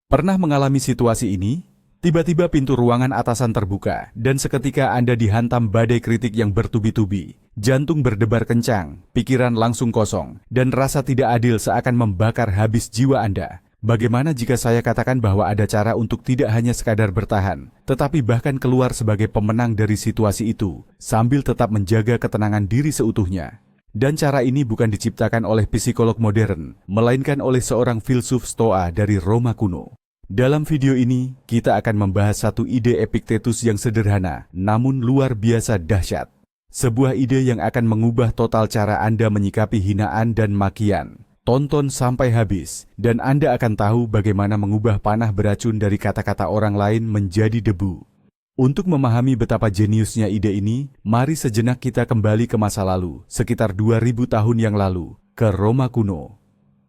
Pernah mengalami situasi ini? Tiba-tiba pintu ruangan atasan terbuka, dan seketika Anda dihantam badai kritik yang bertubi-tubi. Jantung berdebar kencang, pikiran langsung kosong, dan rasa tidak adil seakan membakar habis jiwa Anda. Bagaimana jika saya katakan bahwa ada cara untuk tidak hanya sekadar bertahan, tetapi bahkan keluar sebagai pemenang dari situasi itu, sambil tetap menjaga ketenangan diri seutuhnya? Dan cara ini bukan diciptakan oleh psikolog modern, melainkan oleh seorang filsuf Stoa dari Roma kuno. Dalam video ini, kita akan membahas satu ide Epictetus yang sederhana, namun luar biasa dahsyat. Sebuah ide yang akan mengubah total cara Anda menyikapi hinaan dan makian. Tonton sampai habis, dan Anda akan tahu bagaimana mengubah panah beracun dari kata-kata orang lain menjadi debu. Untuk memahami betapa jeniusnya ide ini, mari sejenak kita kembali ke masa lalu, sekitar 2000 tahun yang lalu, ke Roma kuno.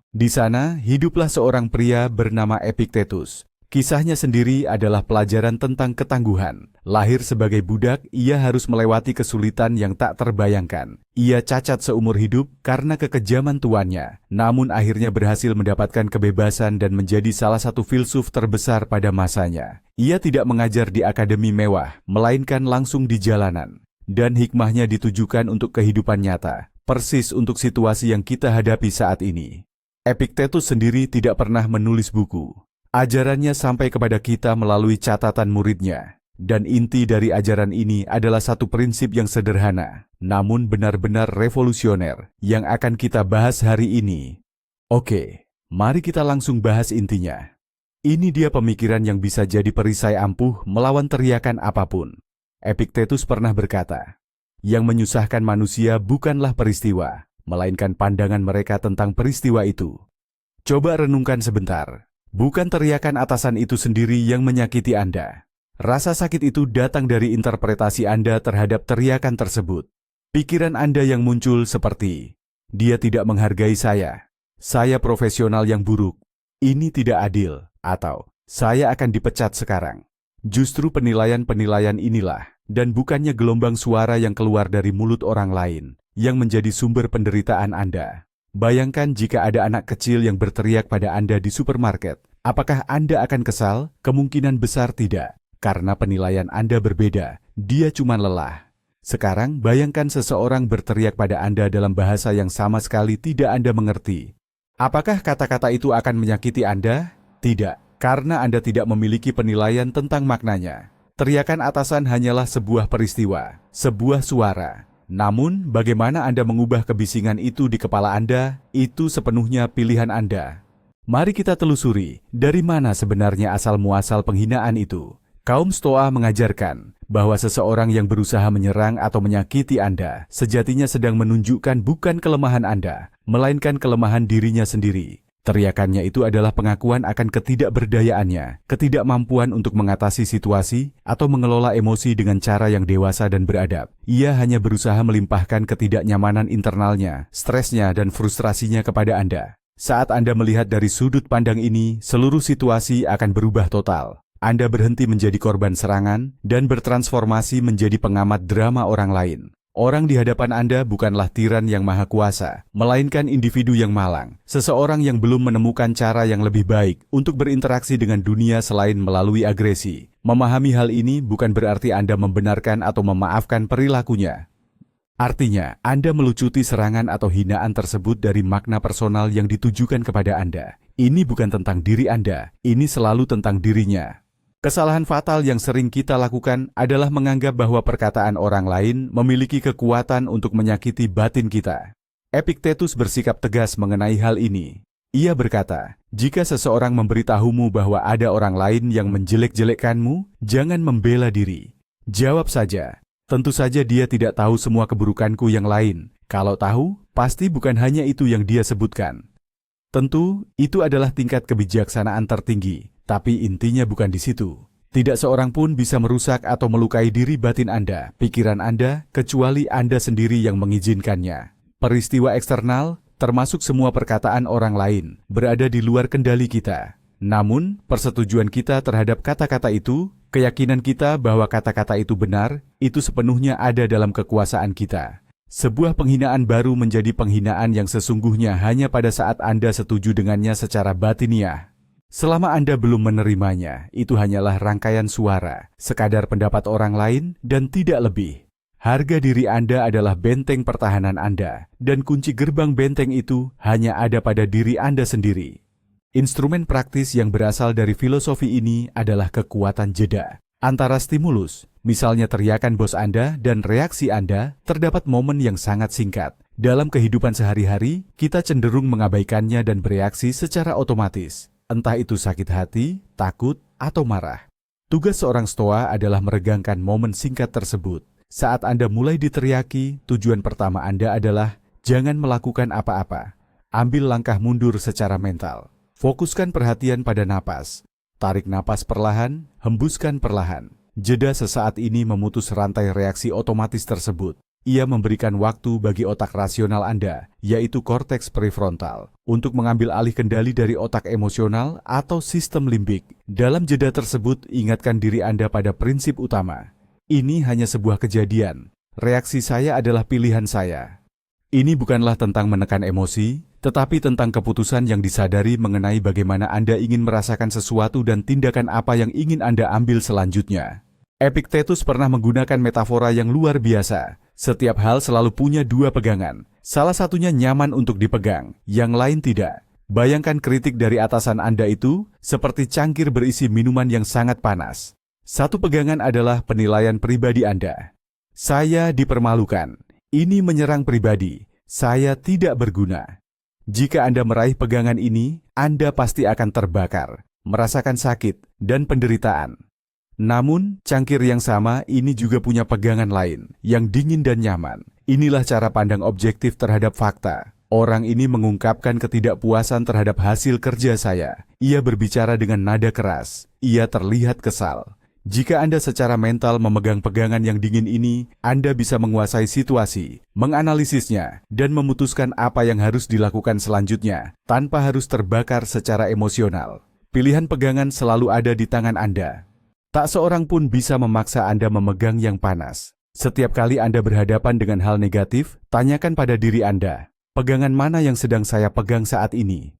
Di sana, hiduplah seorang pria bernama Epictetus. Kisahnya sendiri adalah pelajaran tentang ketangguhan. Lahir sebagai budak, ia harus melewati kesulitan yang tak terbayangkan. Ia cacat seumur hidup karena kekejaman tuannya, namun akhirnya berhasil mendapatkan kebebasan dan menjadi salah satu filsuf terbesar pada masanya. Ia tidak mengajar di akademi mewah, melainkan langsung di jalanan. Dan hikmahnya ditujukan untuk kehidupan nyata, persis untuk situasi yang kita hadapi saat ini. Epictetus sendiri tidak pernah menulis buku. Ajarannya sampai kepada kita melalui catatan muridnya. Dan inti dari ajaran ini adalah satu prinsip yang sederhana, namun benar-benar revolusioner, yang akan kita bahas hari ini. Oke, mari kita langsung bahas intinya. Ini dia pemikiran yang bisa jadi perisai ampuh melawan teriakan apapun. Epictetus pernah berkata, yang menyusahkan manusia bukanlah peristiwa, melainkan pandangan mereka tentang peristiwa itu. Coba renungkan sebentar. Bukan teriakan atasan itu sendiri yang menyakiti Anda. Rasa sakit itu datang dari interpretasi Anda terhadap teriakan tersebut. Pikiran Anda yang muncul seperti, dia tidak menghargai saya profesional yang buruk, ini tidak adil, atau saya akan dipecat sekarang. Justru penilaian-penilaian inilah, dan bukannya gelombang suara yang keluar dari mulut orang lain, yang menjadi sumber penderitaan Anda. Bayangkan jika ada anak kecil yang berteriak pada Anda di supermarket. Apakah Anda akan kesal? Kemungkinan besar tidak, karena penilaian Anda berbeda. Dia cuma lelah. Sekarang bayangkan seseorang berteriak pada Anda dalam bahasa yang sama sekali tidak Anda mengerti. Apakah kata-kata itu akan menyakiti Anda? Tidak, karena Anda tidak memiliki penilaian tentang maknanya. Teriakan atasan hanyalah sebuah peristiwa, sebuah suara. Namun, bagaimana Anda mengubah kebisingan itu di kepala Anda, itu sepenuhnya pilihan Anda. Mari kita telusuri, dari mana sebenarnya asal-muasal penghinaan itu. Kaum Stoa mengajarkan bahwa seseorang yang berusaha menyerang atau menyakiti Anda, sejatinya sedang menunjukkan bukan kelemahan Anda, melainkan kelemahan dirinya sendiri. Teriakannya itu adalah pengakuan akan ketidakberdayaannya, ketidakmampuan untuk mengatasi situasi atau mengelola emosi dengan cara yang dewasa dan beradab. Ia hanya berusaha melimpahkan ketidaknyamanan internalnya, stresnya dan frustrasinya kepada Anda. Saat Anda melihat dari sudut pandang ini, seluruh situasi akan berubah total. Anda berhenti menjadi korban serangan dan bertransformasi menjadi pengamat drama orang lain. Orang di hadapan Anda bukanlah tiran yang maha kuasa, melainkan individu yang malang, seseorang yang belum menemukan cara yang lebih baik untuk berinteraksi dengan dunia selain melalui agresi. Memahami hal ini bukan berarti Anda membenarkan atau memaafkan perilakunya. Artinya, Anda melucuti serangan atau hinaan tersebut dari makna personal yang ditujukan kepada Anda. Ini bukan tentang diri Anda, ini selalu tentang dirinya. Kesalahan fatal yang sering kita lakukan adalah menganggap bahwa perkataan orang lain memiliki kekuatan untuk menyakiti batin kita. Epictetus bersikap tegas mengenai hal ini. Ia berkata, jika seseorang memberitahumu bahwa ada orang lain yang menjelek-jelekkanmu, jangan membela diri. Jawab saja, tentu saja dia tidak tahu semua keburukanku yang lain. Kalau tahu, pasti bukan hanya itu yang dia sebutkan. Tentu, itu adalah tingkat kebijaksanaan tertinggi. Tapi intinya bukan di situ. Tidak seorang pun bisa merusak atau melukai diri batin Anda, pikiran Anda, kecuali Anda sendiri yang mengizinkannya. Peristiwa eksternal, termasuk semua perkataan orang lain, berada di luar kendali kita. Namun, persetujuan kita terhadap kata-kata itu, keyakinan kita bahwa kata-kata itu benar, itu sepenuhnya ada dalam kekuasaan kita. Sebuah penghinaan baru menjadi penghinaan yang sesungguhnya hanya pada saat Anda setuju dengannya secara batiniah. Selama Anda belum menerimanya, itu hanyalah rangkaian suara, sekadar pendapat orang lain, dan tidak lebih. Harga diri Anda adalah benteng pertahanan Anda, dan kunci gerbang benteng itu hanya ada pada diri Anda sendiri. Instrumen praktis yang berasal dari filosofi ini adalah kekuatan jeda. Antara stimulus, misalnya teriakan bos Anda, dan reaksi Anda, terdapat momen yang sangat singkat. Dalam kehidupan sehari-hari, kita cenderung mengabaikannya dan bereaksi secara otomatis. Entah itu sakit hati, takut, atau marah. Tugas seorang stoa adalah meregangkan momen singkat tersebut. Saat Anda mulai diteriaki, tujuan pertama Anda adalah jangan melakukan apa-apa. Ambil langkah mundur secara mental. Fokuskan perhatian pada napas. Tarik napas perlahan, hembuskan perlahan. Jeda sesaat ini memutus rantai reaksi otomatis tersebut. Ia memberikan waktu bagi otak rasional Anda, yaitu korteks prefrontal, untuk mengambil alih kendali dari otak emosional atau sistem limbik. Dalam jeda tersebut, ingatkan diri Anda pada prinsip utama. Ini hanya sebuah kejadian. Reaksi saya adalah pilihan saya. Ini bukanlah tentang menekan emosi, tetapi tentang keputusan yang disadari mengenai bagaimana Anda ingin merasakan sesuatu dan tindakan apa yang ingin Anda ambil selanjutnya. Epictetus pernah menggunakan metafora yang luar biasa. Setiap hal selalu punya dua pegangan. Salah satunya nyaman untuk dipegang, yang lain tidak. Bayangkan kritik dari atasan Anda itu seperti cangkir berisi minuman yang sangat panas. Satu pegangan adalah penilaian pribadi Anda. Saya dipermalukan. Ini menyerang pribadi. Saya tidak berguna. Jika Anda meraih pegangan ini, Anda pasti akan terbakar, merasakan sakit, dan penderitaan. Namun, cangkir yang sama ini juga punya pegangan lain, yang dingin dan nyaman. Inilah cara pandang objektif terhadap fakta. Orang ini mengungkapkan ketidakpuasan terhadap hasil kerja saya. Ia berbicara dengan nada keras. Ia terlihat kesal. Jika Anda secara mental memegang pegangan yang dingin ini, Anda bisa menguasai situasi, menganalisisnya, dan memutuskan apa yang harus dilakukan selanjutnya, tanpa harus terbakar secara emosional. Pilihan pegangan selalu ada di tangan Anda. Tak seorang pun bisa memaksa Anda memegang yang panas. Setiap kali Anda berhadapan dengan hal negatif, tanyakan pada diri Anda, pegangan mana yang sedang saya pegang saat ini?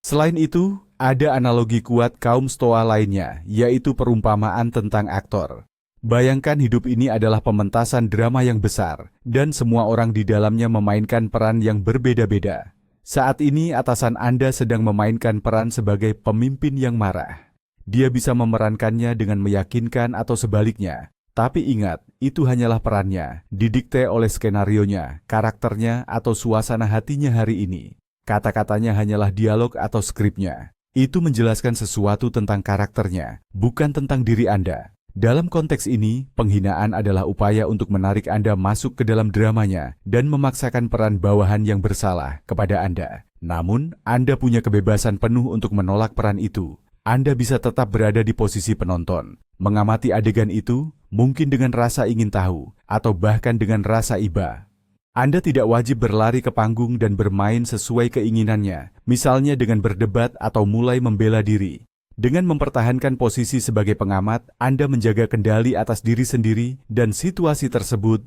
Selain itu, ada analogi kuat kaum stoa lainnya, yaitu perumpamaan tentang aktor. Bayangkan hidup ini adalah pementasan drama yang besar, dan semua orang di dalamnya memainkan peran yang berbeda-beda. Saat ini atasan Anda sedang memainkan peran sebagai pemimpin yang marah. Dia bisa memerankannya dengan meyakinkan atau sebaliknya. Tapi ingat, itu hanyalah perannya, didikte oleh skenarionya, karakternya, atau suasana hatinya hari ini. Kata-katanya hanyalah dialog atau skripnya. Itu menjelaskan sesuatu tentang karakternya, bukan tentang diri Anda. Dalam konteks ini, penghinaan adalah upaya untuk menarik Anda masuk ke dalam dramanya dan memaksakan peran bawahan yang bersalah kepada Anda. Namun, Anda punya kebebasan penuh untuk menolak peran itu. Anda bisa tetap berada di posisi penonton, mengamati adegan itu, mungkin dengan rasa ingin tahu, atau bahkan dengan rasa iba. Anda tidak wajib berlari ke panggung dan bermain sesuai keinginannya, misalnya dengan berdebat atau mulai membela diri. Dengan mempertahankan posisi sebagai pengamat, Anda menjaga kendali atas diri sendiri dan situasi tersebut.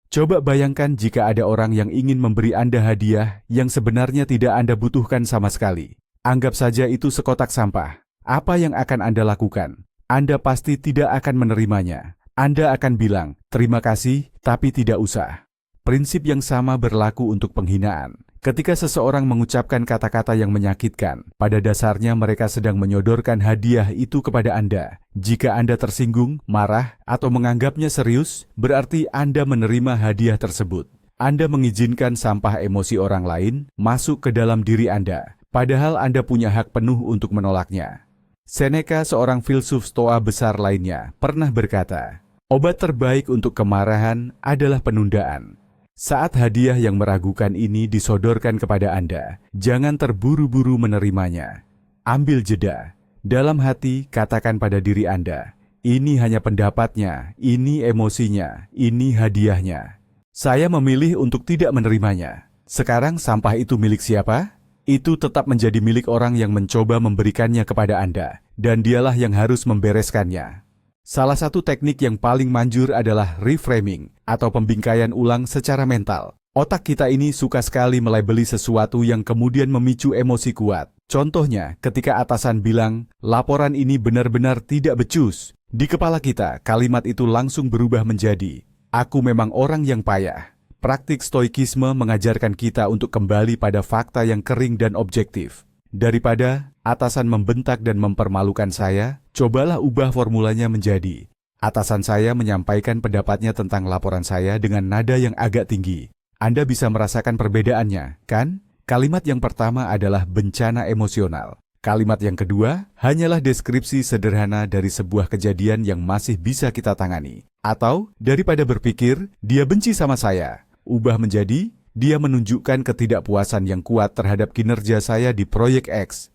Coba bayangkan jika ada orang yang ingin memberi Anda hadiah yang sebenarnya tidak Anda butuhkan sama sekali. Anggap saja itu sekotak sampah. Apa yang akan Anda lakukan? Anda pasti tidak akan menerimanya. Anda akan bilang, terima kasih, tapi tidak usah. Prinsip yang sama berlaku untuk penghinaan. Ketika seseorang mengucapkan kata-kata yang menyakitkan, pada dasarnya mereka sedang menyodorkan hadiah itu kepada Anda. Jika Anda tersinggung, marah, atau menganggapnya serius, berarti Anda menerima hadiah tersebut. Anda mengizinkan sampah emosi orang lain masuk ke dalam diri Anda, padahal Anda punya hak penuh untuk menolaknya. Seneca, seorang filsuf stoa besar lainnya, pernah berkata, obat terbaik untuk kemarahan adalah penundaan. Saat hadiah yang meragukan ini disodorkan kepada Anda, jangan terburu-buru menerimanya. Ambil jeda. Dalam hati, katakan pada diri Anda, ini hanya pendapatnya, ini emosinya, ini hadiahnya. Saya memilih untuk tidak menerimanya. Sekarang sampah itu milik siapa? Itu tetap menjadi milik orang yang mencoba memberikannya kepada Anda, dan dialah yang harus membereskannya. Salah satu teknik yang paling manjur adalah reframing atau pembingkaian ulang secara mental. Otak kita ini suka sekali melabeli sesuatu yang kemudian memicu emosi kuat. Contohnya, ketika atasan bilang, laporan ini benar-benar tidak becus. Di kepala kita, kalimat itu langsung berubah menjadi, aku memang orang yang payah. Praktik stoikisme mengajarkan kita untuk kembali pada fakta yang kering dan objektif. Daripada atasan membentak dan mempermalukan saya, cobalah ubah formulanya menjadi, atasan saya menyampaikan pendapatnya tentang laporan saya dengan nada yang agak tinggi. Anda bisa merasakan perbedaannya, kan? Kalimat yang pertama adalah bencana emosional. Kalimat yang kedua hanyalah deskripsi sederhana dari sebuah kejadian yang masih bisa kita tangani. Atau, daripada berpikir, dia benci sama saya, ubah menjadi, dia menunjukkan ketidakpuasan yang kuat terhadap kinerja saya di proyek X.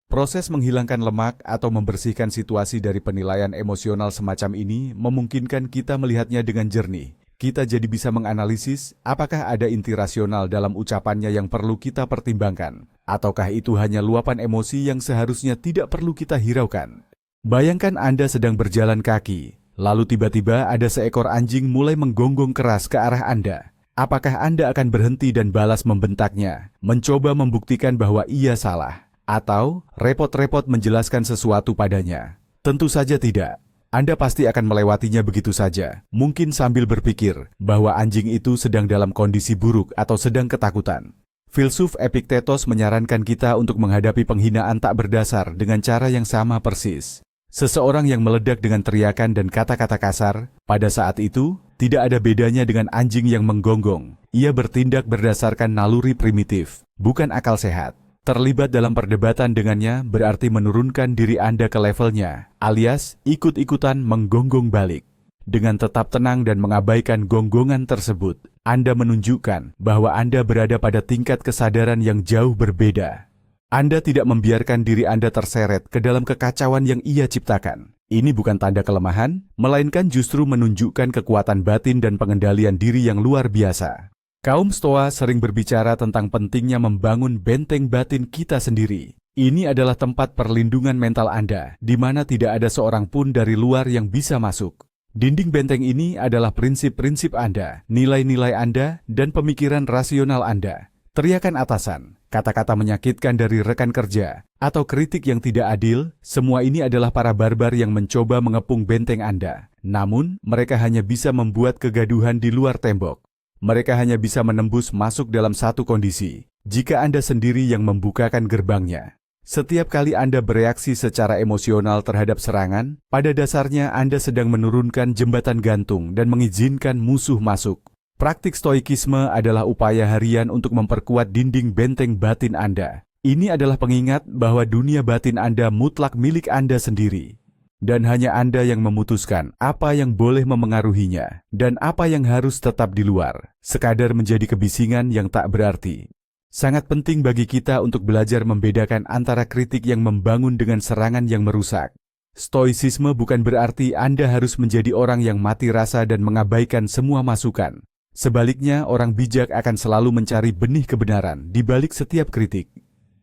Proses menghilangkan lemak atau membersihkan situasi dari penilaian emosional semacam ini memungkinkan kita melihatnya dengan jernih. Kita jadi bisa menganalisis apakah ada inti rasional dalam ucapannya yang perlu kita pertimbangkan, ataukah itu hanya luapan emosi yang seharusnya tidak perlu kita hiraukan. Bayangkan Anda sedang berjalan kaki, lalu tiba-tiba ada seekor anjing mulai menggonggong keras ke arah Anda. Apakah Anda akan berhenti dan balas membentaknya, mencoba membuktikan bahwa ia salah, atau repot-repot menjelaskan sesuatu padanya? Tentu saja tidak. Anda pasti akan melewatinya begitu saja, mungkin sambil berpikir bahwa anjing itu sedang dalam kondisi buruk atau sedang ketakutan. Filsuf Epiktetos menyarankan kita untuk menghadapi penghinaan tak berdasar dengan cara yang sama persis. Seseorang yang meledak dengan teriakan dan kata-kata kasar, pada saat itu, tidak ada bedanya dengan anjing yang menggonggong. Ia bertindak berdasarkan naluri primitif, bukan akal sehat. Terlibat dalam perdebatan dengannya berarti menurunkan diri Anda ke levelnya, alias ikut-ikutan menggonggong balik. Dengan tetap tenang dan mengabaikan gonggongan tersebut, Anda menunjukkan bahwa Anda berada pada tingkat kesadaran yang jauh berbeda. Anda tidak membiarkan diri Anda terseret ke dalam kekacauan yang ia ciptakan. Ini bukan tanda kelemahan, melainkan justru menunjukkan kekuatan batin dan pengendalian diri yang luar biasa. Kaum Stoa sering berbicara tentang pentingnya membangun benteng batin kita sendiri. Ini adalah tempat perlindungan mental Anda, di mana tidak ada seorang pun dari luar yang bisa masuk. Dinding benteng ini adalah prinsip-prinsip Anda, nilai-nilai Anda, dan pemikiran rasional Anda. Teriakan atasan, kata-kata menyakitkan dari rekan kerja, atau kritik yang tidak adil, semua ini adalah para barbar yang mencoba mengepung benteng Anda. Namun, mereka hanya bisa membuat kegaduhan di luar tembok. Mereka hanya bisa menembus masuk dalam satu kondisi, jika Anda sendiri yang membukakan gerbangnya. Setiap kali Anda bereaksi secara emosional terhadap serangan, pada dasarnya Anda sedang menurunkan jembatan gantung dan mengizinkan musuh masuk. Praktik stoikisme adalah upaya harian untuk memperkuat dinding benteng batin Anda. Ini adalah pengingat bahwa dunia batin Anda mutlak milik Anda sendiri. Dan hanya Anda yang memutuskan apa yang boleh memengaruhinya dan apa yang harus tetap di luar, sekadar menjadi kebisingan yang tak berarti. Sangat penting bagi kita untuk belajar membedakan antara kritik yang membangun dengan serangan yang merusak. Stoicisme bukan berarti Anda harus menjadi orang yang mati rasa dan mengabaikan semua masukan. Sebaliknya, orang bijak akan selalu mencari benih kebenaran di balik setiap kritik.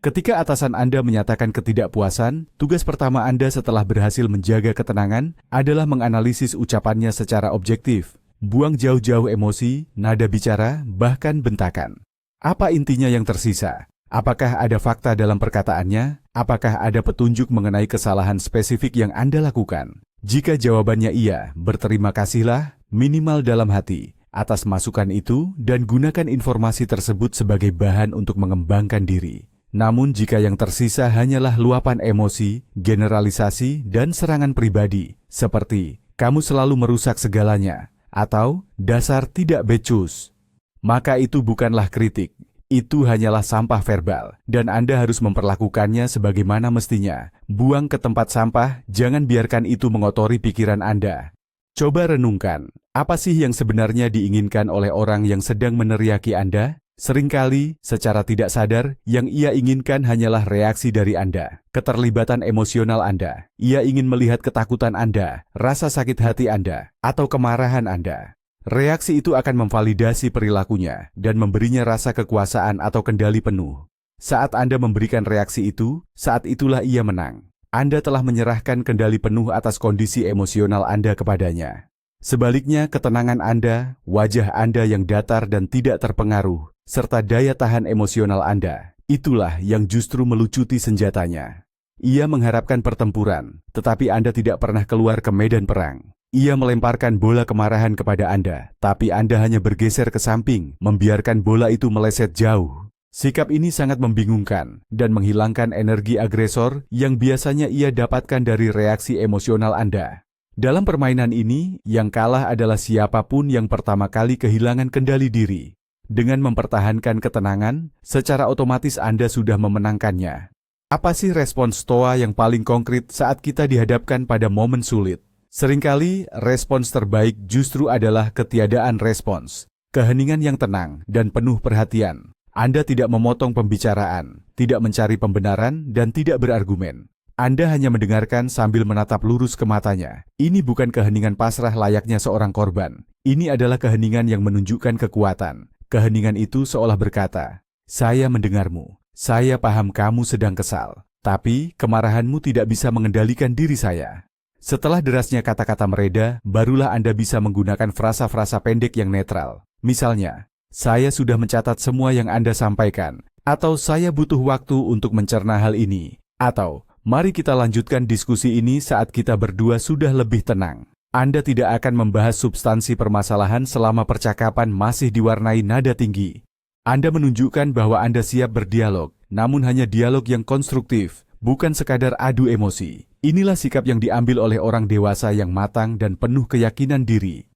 Ketika atasan Anda menyatakan ketidakpuasan, tugas pertama Anda setelah berhasil menjaga ketenangan adalah menganalisis ucapannya secara objektif. Buang jauh-jauh emosi, nada bicara, bahkan bentakan. Apa intinya yang tersisa? Apakah ada fakta dalam perkataannya? Apakah ada petunjuk mengenai kesalahan spesifik yang Anda lakukan? Jika jawabannya iya, berterima kasihlah, minimal dalam hati, atas masukan itu dan gunakan informasi tersebut sebagai bahan untuk mengembangkan diri. Namun jika yang tersisa hanyalah luapan emosi, generalisasi, dan serangan pribadi, seperti kamu selalu merusak segalanya, atau dasar tidak becus, maka itu bukanlah kritik, itu hanyalah sampah verbal, dan Anda harus memperlakukannya sebagaimana mestinya. Buang ke tempat sampah, jangan biarkan itu mengotori pikiran Anda. Coba renungkan, apa sih yang sebenarnya diinginkan oleh orang yang sedang meneriaki Anda? Seringkali, secara tidak sadar, yang ia inginkan hanyalah reaksi dari Anda, keterlibatan emosional Anda. Ia ingin melihat ketakutan Anda, rasa sakit hati Anda, atau kemarahan Anda. Reaksi itu akan memvalidasi perilakunya dan memberinya rasa kekuasaan atau kendali penuh. Saat Anda memberikan reaksi itu, saat itulah ia menang. Anda telah menyerahkan kendali penuh atas kondisi emosional Anda kepadanya. Sebaliknya, ketenangan Anda, wajah Anda yang datar dan tidak terpengaruh, serta daya tahan emosional Anda, itulah yang justru melucuti senjatanya. Ia mengharapkan pertempuran, tetapi Anda tidak pernah keluar ke medan perang. Ia melemparkan bola kemarahan kepada Anda, tapi Anda hanya bergeser ke samping, membiarkan bola itu meleset jauh. Sikap ini sangat membingungkan dan menghilangkan energi agresor yang biasanya ia dapatkan dari reaksi emosional Anda. Dalam permainan ini, yang kalah adalah siapapun yang pertama kali kehilangan kendali diri. Dengan mempertahankan ketenangan, secara otomatis Anda sudah memenangkannya. Apa sih respons Stoa yang paling konkret saat kita dihadapkan pada momen sulit? Seringkali, respons terbaik justru adalah ketiadaan respons. Keheningan yang tenang dan penuh perhatian. Anda tidak memotong pembicaraan, tidak mencari pembenaran, dan tidak berargumen. Anda hanya mendengarkan sambil menatap lurus ke matanya. Ini bukan keheningan pasrah layaknya seorang korban. Ini adalah keheningan yang menunjukkan kekuatan. Keheningan itu seolah berkata, "Saya mendengarmu. Saya paham kamu sedang kesal. Tapi kemarahanmu tidak bisa mengendalikan diri saya." Setelah derasnya kata-kata mereda, barulah Anda bisa menggunakan frasa-frasa pendek yang netral. Misalnya, "Saya sudah mencatat semua yang Anda sampaikan," atau "Saya butuh waktu untuk mencerna hal ini," atau "Mari kita lanjutkan diskusi ini saat kita berdua sudah lebih tenang." Anda tidak akan membahas substansi permasalahan selama percakapan masih diwarnai nada tinggi. Anda menunjukkan bahwa Anda siap berdialog, namun hanya dialog yang konstruktif, bukan sekadar adu emosi. Inilah sikap yang diambil oleh orang dewasa yang matang dan penuh keyakinan diri.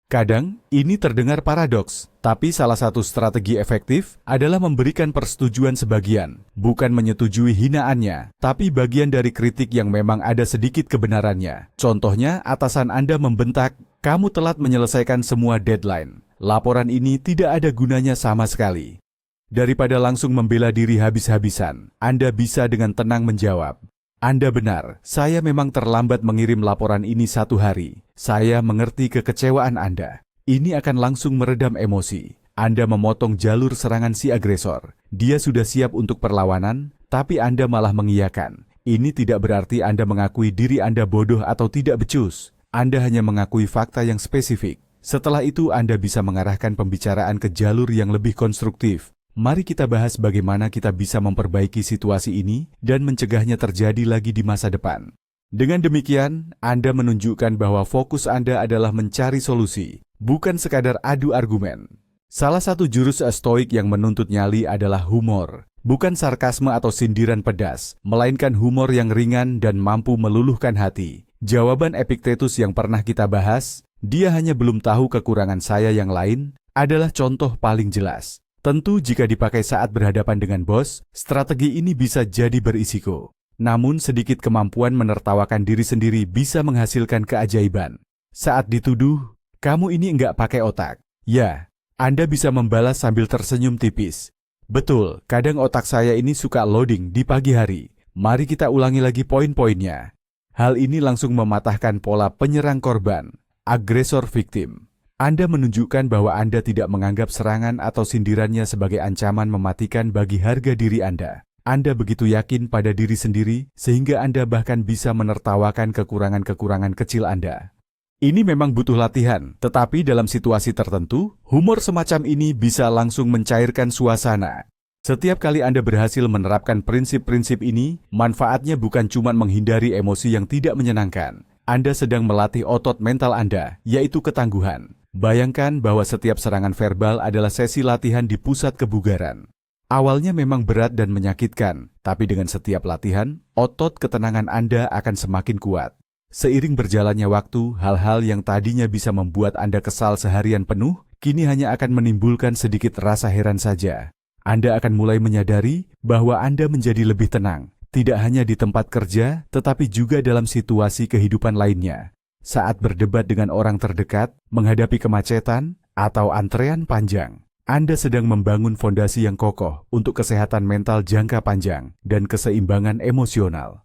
Kadang, ini terdengar paradoks, tapi salah satu strategi efektif adalah memberikan persetujuan sebagian, bukan menyetujui hinaannya, tapi bagian dari kritik yang memang ada sedikit kebenarannya. Contohnya, atasan Anda membentak, "Kamu telat menyelesaikan semua deadline. Laporan ini tidak ada gunanya sama sekali." Daripada langsung membela diri habis-habisan, Anda bisa dengan tenang menjawab, "Anda benar, saya memang terlambat mengirim laporan ini 1 hari. Saya mengerti kekecewaan Anda." Ini akan langsung meredam emosi. Anda memotong jalur serangan si agresor. Dia sudah siap untuk perlawanan, tapi Anda malah mengiyakan. Ini tidak berarti Anda mengakui diri Anda bodoh atau tidak becus. Anda hanya mengakui fakta yang spesifik. Setelah itu Anda bisa mengarahkan pembicaraan ke jalur yang lebih konstruktif. Mari kita bahas bagaimana kita bisa memperbaiki situasi ini dan mencegahnya terjadi lagi di masa depan. Dengan demikian, Anda menunjukkan bahwa fokus Anda adalah mencari solusi, bukan sekadar adu argumen. Salah satu jurus stoik yang menuntut nyali adalah humor. Bukan sarkasme atau sindiran pedas, melainkan humor yang ringan dan mampu meluluhkan hati. Jawaban Epictetus yang pernah kita bahas, "Dia hanya belum tahu kekurangan saya yang lain," adalah contoh paling jelas. Tentu jika dipakai saat berhadapan dengan bos, strategi ini bisa jadi berisiko. Namun sedikit kemampuan menertawakan diri sendiri bisa menghasilkan keajaiban. Saat dituduh, "Kamu ini enggak pakai otak." Ya, Anda bisa membalas sambil tersenyum tipis. "Betul, kadang otak saya ini suka loading di pagi hari. Mari kita ulangi lagi poin-poinnya." Hal ini langsung mematahkan pola penyerang korban, agresor victim. Anda menunjukkan bahwa Anda tidak menganggap serangan atau sindirannya sebagai ancaman mematikan bagi harga diri Anda. Anda begitu yakin pada diri sendiri, sehingga Anda bahkan bisa menertawakan kekurangan-kekurangan kecil Anda. Ini memang butuh latihan, tetapi dalam situasi tertentu, humor semacam ini bisa langsung mencairkan suasana. Setiap kali Anda berhasil menerapkan prinsip-prinsip ini, manfaatnya bukan cuma menghindari emosi yang tidak menyenangkan. Anda sedang melatih otot mental Anda, yaitu ketangguhan. Bayangkan bahwa setiap serangan verbal adalah sesi latihan di pusat kebugaran. Awalnya memang berat dan menyakitkan, tapi dengan setiap latihan, otot ketenangan Anda akan semakin kuat. Seiring berjalannya waktu, hal-hal yang tadinya bisa membuat Anda kesal seharian penuh, kini hanya akan menimbulkan sedikit rasa heran saja. Anda akan mulai menyadari bahwa Anda menjadi lebih tenang, tidak hanya di tempat kerja, tetapi juga dalam situasi kehidupan lainnya. Saat berdebat dengan orang terdekat, menghadapi kemacetan, atau antrean panjang, Anda sedang membangun fondasi yang kokoh untuk kesehatan mental jangka panjang dan keseimbangan emosional.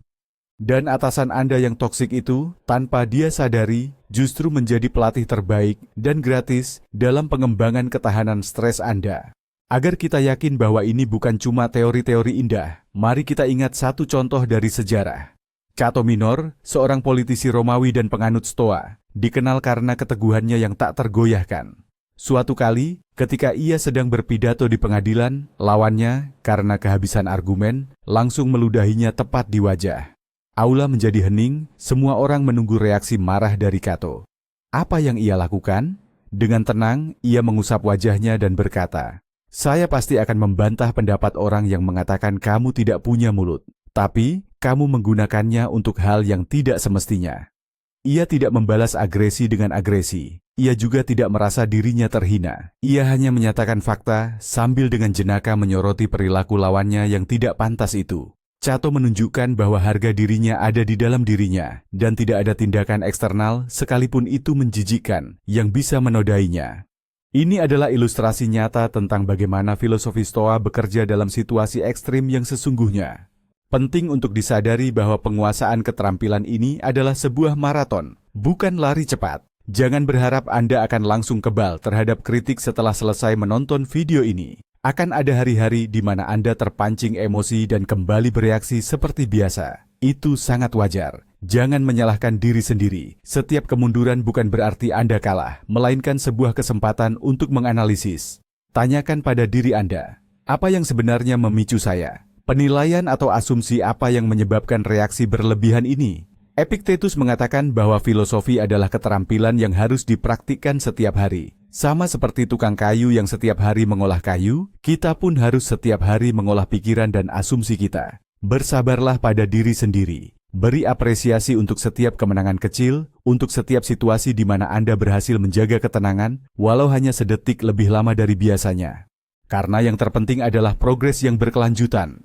Dan atasan Anda yang toksik itu, tanpa dia sadari, justru menjadi pelatih terbaik dan gratis dalam pengembangan ketahanan stres Anda. Agar kita yakin bahwa ini bukan cuma teori-teori indah, mari kita ingat satu contoh dari sejarah. Cato Minor, seorang politisi Romawi dan penganut Stoa, dikenal karena keteguhannya yang tak tergoyahkan. Suatu kali, ketika ia sedang berpidato di pengadilan, lawannya, karena kehabisan argumen, langsung meludahinya tepat di wajah. Aula menjadi hening, semua orang menunggu reaksi marah dari Kato. Apa yang ia lakukan? Dengan tenang, ia mengusap wajahnya dan berkata, "Saya pasti akan membantah pendapat orang yang mengatakan kamu tidak punya mulut. Tapi, kamu menggunakannya untuk hal yang tidak semestinya." Ia tidak membalas agresi dengan agresi. Ia juga tidak merasa dirinya terhina. Ia hanya menyatakan fakta sambil dengan jenaka menyoroti perilaku lawannya yang tidak pantas itu. Kato menunjukkan bahwa harga dirinya ada di dalam dirinya dan tidak ada tindakan eksternal sekalipun itu menjijikkan yang bisa menodainya. Ini adalah ilustrasi nyata tentang bagaimana filosofi Stoa bekerja dalam situasi ekstrim yang sesungguhnya. Penting untuk disadari bahwa penguasaan keterampilan ini adalah sebuah maraton, bukan lari cepat. Jangan berharap Anda akan langsung kebal terhadap kritik setelah selesai menonton video ini. Akan ada hari-hari di mana Anda terpancing emosi dan kembali bereaksi seperti biasa. Itu sangat wajar. Jangan menyalahkan diri sendiri. Setiap kemunduran bukan berarti Anda kalah, melainkan sebuah kesempatan untuk menganalisis. Tanyakan pada diri Anda, apa yang sebenarnya memicu saya? Penilaian atau asumsi apa yang menyebabkan reaksi berlebihan ini? Epictetus mengatakan bahwa filosofi adalah keterampilan yang harus dipraktikkan setiap hari. Sama seperti tukang kayu yang setiap hari mengolah kayu, kita pun harus setiap hari mengolah pikiran dan asumsi kita. Bersabarlah pada diri sendiri. Beri apresiasi untuk setiap kemenangan kecil, untuk setiap situasi di mana Anda berhasil menjaga ketenangan, walau hanya sedetik lebih lama dari biasanya. Karena yang terpenting adalah progres yang berkelanjutan.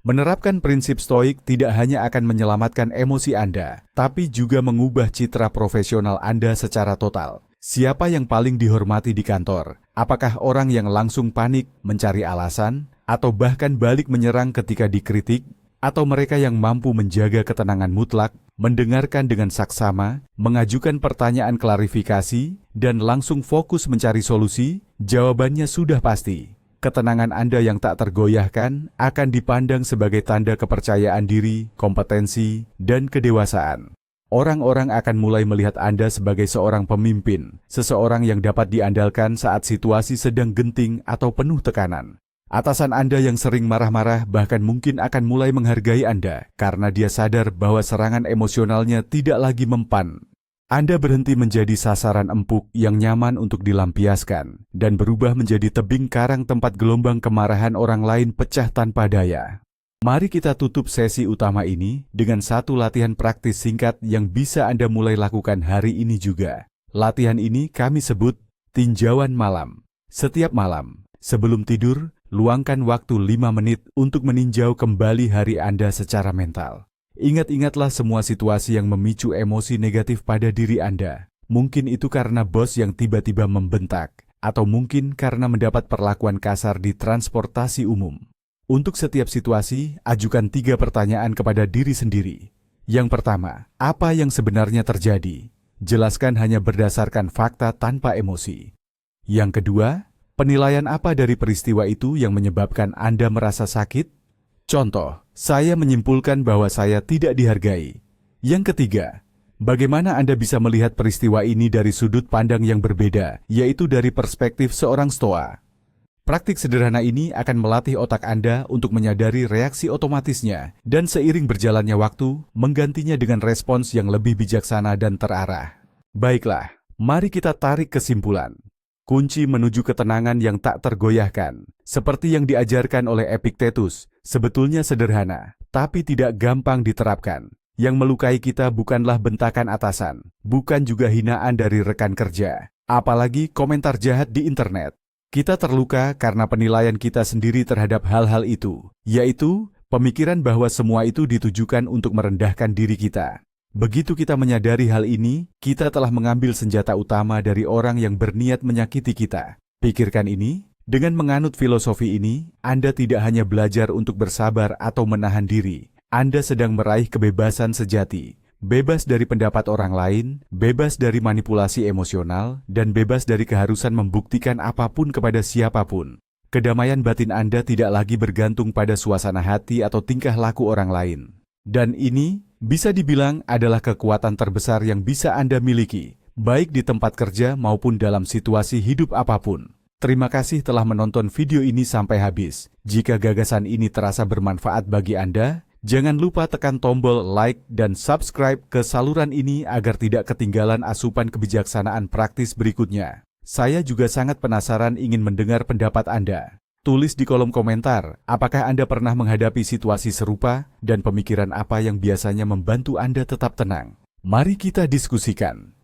Menerapkan prinsip stoik tidak hanya akan menyelamatkan emosi Anda, tapi juga mengubah citra profesional Anda secara total. Siapa yang paling dihormati di kantor? Apakah orang yang langsung panik, mencari alasan, atau bahkan balik menyerang ketika dikritik? Atau mereka yang mampu menjaga ketenangan mutlak, mendengarkan dengan saksama, mengajukan pertanyaan klarifikasi, dan langsung fokus mencari solusi? Jawabannya sudah pasti. Ketenangan Anda yang tak tergoyahkan akan dipandang sebagai tanda kepercayaan diri, kompetensi, dan kedewasaan. Orang-orang akan mulai melihat Anda sebagai seorang pemimpin, seseorang yang dapat diandalkan saat situasi sedang genting atau penuh tekanan. Atasan Anda yang sering marah-marah bahkan mungkin akan mulai menghargai Anda karena dia sadar bahwa serangan emosionalnya tidak lagi mempan. Anda berhenti menjadi sasaran empuk yang nyaman untuk dilampiaskan dan berubah menjadi tebing karang tempat gelombang kemarahan orang lain pecah tanpa daya. Mari kita tutup sesi utama ini dengan satu latihan praktis singkat yang bisa Anda mulai lakukan hari ini juga. Latihan ini kami sebut tinjauan malam. Setiap malam, sebelum tidur, luangkan waktu 5 menit untuk meninjau kembali hari Anda secara mental. Ingat-ingatlah semua situasi yang memicu emosi negatif pada diri Anda. Mungkin itu karena bos yang tiba-tiba membentak, atau mungkin karena mendapat perlakuan kasar di transportasi umum. Untuk setiap situasi, ajukan 3 pertanyaan kepada diri sendiri. Yang pertama, apa yang sebenarnya terjadi? Jelaskan hanya berdasarkan fakta tanpa emosi. Yang kedua, penilaian apa dari peristiwa itu yang menyebabkan Anda merasa sakit? Contoh, saya menyimpulkan bahwa saya tidak dihargai. Yang ketiga, bagaimana Anda bisa melihat peristiwa ini dari sudut pandang yang berbeda, yaitu dari perspektif seorang stoa. Praktik sederhana ini akan melatih otak Anda untuk menyadari reaksi otomatisnya dan seiring berjalannya waktu, menggantinya dengan respons yang lebih bijaksana dan terarah. Baiklah, mari kita tarik kesimpulan. Kunci menuju ketenangan yang tak tergoyahkan, seperti yang diajarkan oleh Epictetus, sebetulnya sederhana, tapi tidak gampang diterapkan. Yang melukai kita bukanlah bentakan atasan, bukan juga hinaan dari rekan kerja, apalagi komentar jahat di internet. Kita terluka karena penilaian kita sendiri terhadap hal-hal itu, yaitu pemikiran bahwa semua itu ditujukan untuk merendahkan diri kita. Begitu kita menyadari hal ini, kita telah mengambil senjata utama dari orang yang berniat menyakiti kita. Pikirkan ini, dengan menganut filosofi ini, Anda tidak hanya belajar untuk bersabar atau menahan diri. Anda sedang meraih kebebasan sejati, bebas dari pendapat orang lain, bebas dari manipulasi emosional, dan bebas dari keharusan membuktikan apapun kepada siapapun. Kedamaian batin Anda tidak lagi bergantung pada suasana hati atau tingkah laku orang lain. Dan ini bisa dibilang adalah kekuatan terbesar yang bisa Anda miliki, baik di tempat kerja maupun dalam situasi hidup apapun. Terima kasih telah menonton video ini sampai habis. Jika gagasan ini terasa bermanfaat bagi Anda, jangan lupa tekan tombol like dan subscribe ke saluran ini agar tidak ketinggalan asupan kebijaksanaan praktis berikutnya. Saya juga sangat penasaran ingin mendengar pendapat Anda. Tulis di kolom komentar, apakah Anda pernah menghadapi situasi serupa dan pemikiran apa yang biasanya membantu Anda tetap tenang. Mari kita diskusikan.